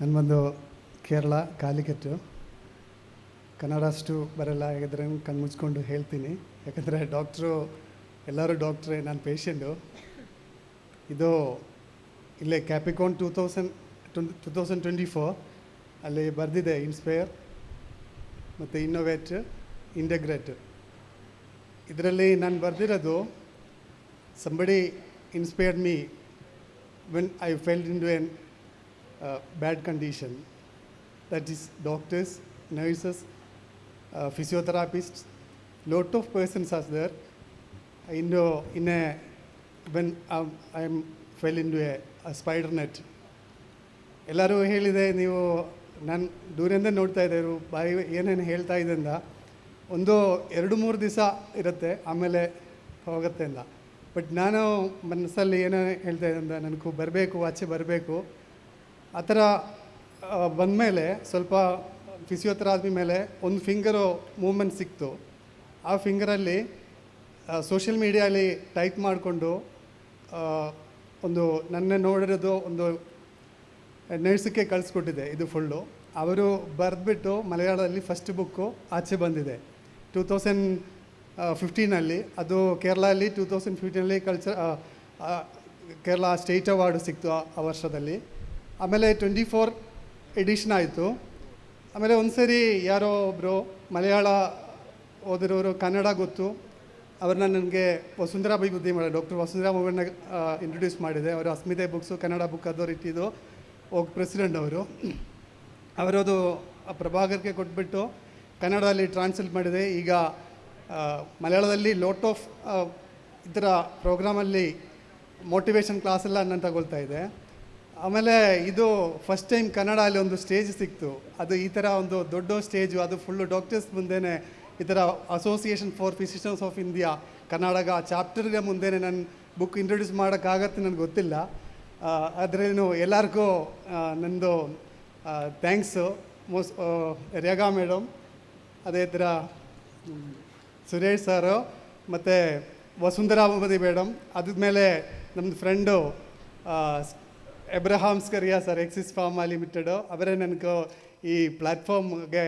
ನನ್ನ ಬಂದು ಕೇರಳ ಕಾಲಿಕಟ್ಟು. ಕನ್ನಡ ಅಷ್ಟು ಬರಲ್ಲ, ಯಾಕಂದರೆ ಕಣ್ಣು ಮುಚ್ಕೊಂಡು ಹೇಳ್ತೀನಿ. ಯಾಕಂದರೆ ಎಲ್ಲರೂ ಡಾಕ್ಟ್ರೇ, ನಾನು ಪೇಷೆಂಟು. ಇದು ಇಲ್ಲೇ ಕ್ಯಾಪಿಕಾನ್ 2024 ಅಲ್ಲಿ ಬರೆದಿದೆ ಇನ್ಸ್ಪೈರ್ ಮತ್ತು ಇನ್ನೋವೇಟ್, ಇಂಟಗ್ರೇಟ್. ಇದರಲ್ಲಿ ನಾನು ಬರೆದಿರೋದು somebody inspired me when I fell into a bad condition. That is doctors, nurses, physiotherapists, lot of persons are there. When I fell into a spider net. ಎಲ್ಲರೂ ಹೇಳಿದೆ, ನೀವು ನಾನು ದೂರಿಂದ ನೋಡ್ತಾ ಇದ್ದರು ಬಾಯಿ ಏನೇನು ಹೇಳ್ತಾ ಇದೆ ಅಂದ. ಒಂದು 2-3 ದಿವಸ ಇರುತ್ತೆ, ಆಮೇಲೆ ಹೋಗುತ್ತೆ ಅಂದ. ಬಟ್ ನಾನು ಮನಸ್ಸಲ್ಲಿ ಏನೋ ಹೇಳ್ತಾ ಇದ್ದೆ ಅಂದ, ನನಗೂ ಬರಬೇಕು, ಆಚೆ ಬರಬೇಕು. ಆ ಥರ ಬಂದಮೇಲೆ ಸ್ವಲ್ಪ ಫಿಸಿಯೋಥೆರಪಿ ಮೇಲೆ ಒಂದು ಫಿಂಗರು ಮೂಮೆಂಟ್ ಸಿಕ್ತು. ಆ ಫಿಂಗರಲ್ಲಿ ಸೋಷಿಯಲ್ ಮೀಡಿಯಲ್ಲಿ ಟೈಪ್ ಮಾಡಿಕೊಂಡು ಒಂದು ನನ್ನ ನೋಡಿರೋದು ಒಂದು ನರ್ಸಕ್ಕೆ ಕಳಿಸ್ಕೊಟ್ಟಿದ್ದೆ. ಇದು ಫುಲ್ಲು ಅವರು ಬರೆದ್ಬಿಟ್ಟು ಮಲಯಾಳದಲ್ಲಿ ಫಸ್ಟ್ ಬುಕ್ಕು ಆಚೆ ಬಂದಿದೆ 2015. ಅದು ಕೇರಳಲ್ಲಿ 2015 ಕೇರಳ ಸ್ಟೇಟ್ ಅವಾರ್ಡು ಸಿಕ್ತು ಆ ವರ್ಷದಲ್ಲಿ. ಆಮೇಲೆ 24 ಎಡಿಷನ್ ಆಯಿತು. ಆಮೇಲೆ ಒಂದು ಸರಿ ಯಾರೋ ಒಬ್ಬರು ಮಲಯಾಳ ಓದಿರೋರು, ಕನ್ನಡ ಗೊತ್ತು, ಅವ್ರನ್ನ ನನಗೆ ವಸುಂಧರಾ ಅಭಿವೃದ್ಧಿ ಮಾಡಿ ಡಾಕ್ಟರ್ ವಸುಂಧರಾ ಅವ್ರನ್ನ ಇಂಟ್ರೊಡ್ಯೂಸ್ ಮಾಡಿದೆ. ಅವರು ಅಸ್ಮಿತೆ ಬುಕ್ಸು ಕನ್ನಡ ಬುಕ್ ಅಥಾರಿಟಿದು ಪ್ರೆಸಿಡೆಂಟ್ ಅವರದು ಪ್ರಭಾಕರ್ಗೆ ಕೊಟ್ಬಿಟ್ಟು ಕನ್ನಡದಲ್ಲಿ ಟ್ರಾನ್ಸ್ಲೇಟ್ ಮಾಡಿದೆ. ಈಗ ಮಲಯಾಳದಲ್ಲಿ ಲಾಟ್ ಆಫ್ ಈ ಥರ ಪ್ರೋಗ್ರಾಮಲ್ಲಿ ಮೋಟಿವೇಶನ್ ಕ್ಲಾಸೆಲ್ಲ ನಾನು ತಗೊಳ್ತಾ ಇದೆ. ಆಮೇಲೆ ಇದು ಫಸ್ಟ್ ಟೈಮ್ ಕನ್ನಡಲ್ಲಿ ಒಂದು ಸ್ಟೇಜ್ ಸಿಕ್ತು. ಅದು ಈ ಥರ ಒಂದು ದೊಡ್ಡ ಸ್ಟೇಜು, ಅದು ಫುಲ್ಲು ಡಾಕ್ಟರ್ಸ್ ಮುಂದೆನೇ ಈ ಥರ association for physicians of India Karnataka ಚಾಪ್ಟರ್ಗೆ ಮುಂದೆ ನನ್ನ ಬುಕ್ ಇಂಟ್ರೊಡ್ಯೂಸ್ ಮಾಡೋಕ್ಕಾಗತ್ತೆ, ನನಗೆ ಗೊತ್ತಿಲ್ಲ. ಅದರೇನು ಎಲ್ಲರಿಗೂ ನಂದು ಥ್ಯಾಂಕ್ಸು. ರೇಖಾ ಮೇಡಮ್, ಅದೇ ಥರ ಸುರೇಶ್ ಸರು ಮತ್ತು ವಸುಂಧರಾ ಮೇಡಮ್. ಅದಾದಮೇಲೆ ನಮ್ಮದು friend Abraham Scaria sir, Axis Pharma limited, ಅವರೇ ನನಗೆ ಈ ಪ್ಲ್ಯಾಟ್ಫಾರ್ಮ್ಗೆ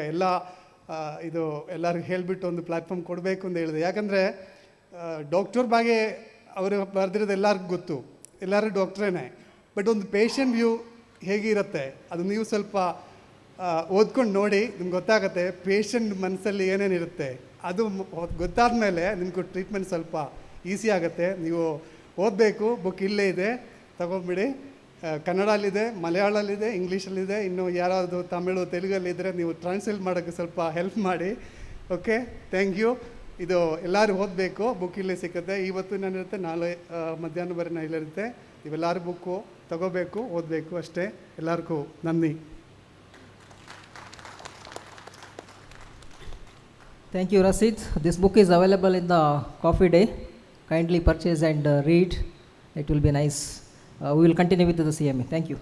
ಇದು ಎಲ್ಲರಿಗೂ ಹೇಳಿಬಿಟ್ಟು ಒಂದು ಪ್ಲ್ಯಾಟ್ಫಾರ್ಮ್ ಕೊಡಬೇಕು ಅಂತ ಹೇಳಿದೆ. ಯಾಕಂದರೆ ಡಾಕ್ಟರ್ ಬಗ್ಗೆ ಅವರು ಬರೆದಿರೋದು ಎಲ್ಲರಿಗೂ ಗೊತ್ತು, ಎಲ್ಲರೂ ಡಾಕ್ಟ್ರೇನೆ. ಬಟ್ ಒಂದು ಪೇಷಂಟ್ ವ್ಯೂ ಹೇಗಿರುತ್ತೆ ಅದು ನೀವು ಸ್ವಲ್ಪ ಓದ್ಕೊಂಡು ನೋಡಿ, ನಿಮ್ಗೆ ಗೊತ್ತಾಗುತ್ತೆ ಪೇಷಂಟ್ ಮನಸ್ಸಲ್ಲಿ ಏನೇನಿರುತ್ತೆ. ಅದು ಗೊತ್ತಾದ ಮೇಲೆ ನಿಮಗೂ ಟ್ರೀಟ್ಮೆಂಟ್ ಸ್ವಲ್ಪ ಈಸಿ ಆಗುತ್ತೆ. ನೀವು ಓದಬೇಕು, ಬುಕ್ ಇಲ್ಲೇ ಇದೆ, ತಗೊಂಡ್ಬಿಡಿ. ಕನ್ನಡಲ್ಲಿದೆ, ಮಲಯಾಳಲ್ಲಿದೆ, ಇಂಗ್ಲೀಷಲ್ಲಿದೆ. ಇನ್ನು ಯಾರಾದರೂ ತಮಿಳು ತೆಲುಗಲ್ಲಿದ್ದರೆ ನೀವು ಟ್ರಾನ್ಸ್ಲೇಟ್ ಮಾಡೋಕ್ಕೆ ಸ್ವಲ್ಪ ಹೆಲ್ಪ್ ಮಾಡಿ. Okay, thank you. ಇದು ಎಲ್ಲರೂ ಓದಬೇಕು, ಬುಕ್ ಇಲ್ಲೇ ಸಿಗುತ್ತೆ. ಇವತ್ತು ನಾನಿರುತ್ತೆ, ನಾಳೆ ಮಧ್ಯಾಹ್ನ ಬರೀ ಇಲ್ಲಿರುತ್ತೆ. ಇವೆಲ್ಲರೂ ಬುಕ್ಕು ತಗೋಬೇಕು, ಓದಬೇಕು ಅಷ್ಟೇ. ಎಲ್ಲರಿಗೂ ನನ್ನಿ. Thank you, Rasid. This book is available in the coffee day. Kindly purchase and read. It will be nice. We will continue with the CMA. Thank you.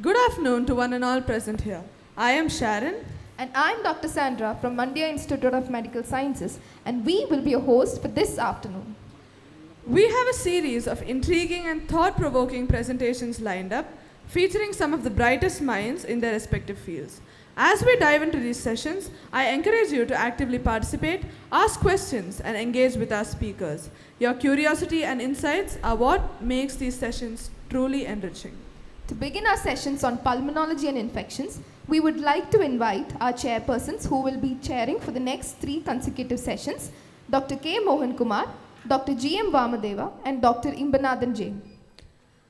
Good afternoon to one and all present here. I am Sharon. And I'm Dr. Sandra from Mandya Institute of Medical Sciences, and we will be your host for this afternoon. We have a series of intriguing and thought-provoking presentations lined up, featuring some of the brightest minds in their respective fields. As we dive into these sessions, I encourage you to actively participate, ask questions, and engage with our speakers. Your curiosity and insights are what makes these sessions truly enriching. To begin our sessions on pulmonology and infections, we would like to invite our chairpersons who will be chairing for the next 3 consecutive sessions, Dr. K. Mohan Kumar, Dr. G. M. Vamadeva, and Dr. Imbanathan J.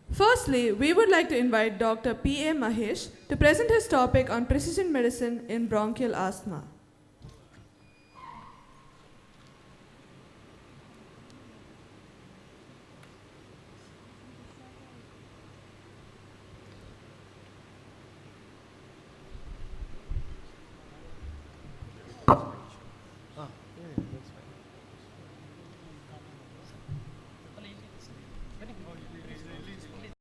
Firstly, we would like to invite Dr. P. A. Mahesh to present his topic on precision medicine in bronchial asthma.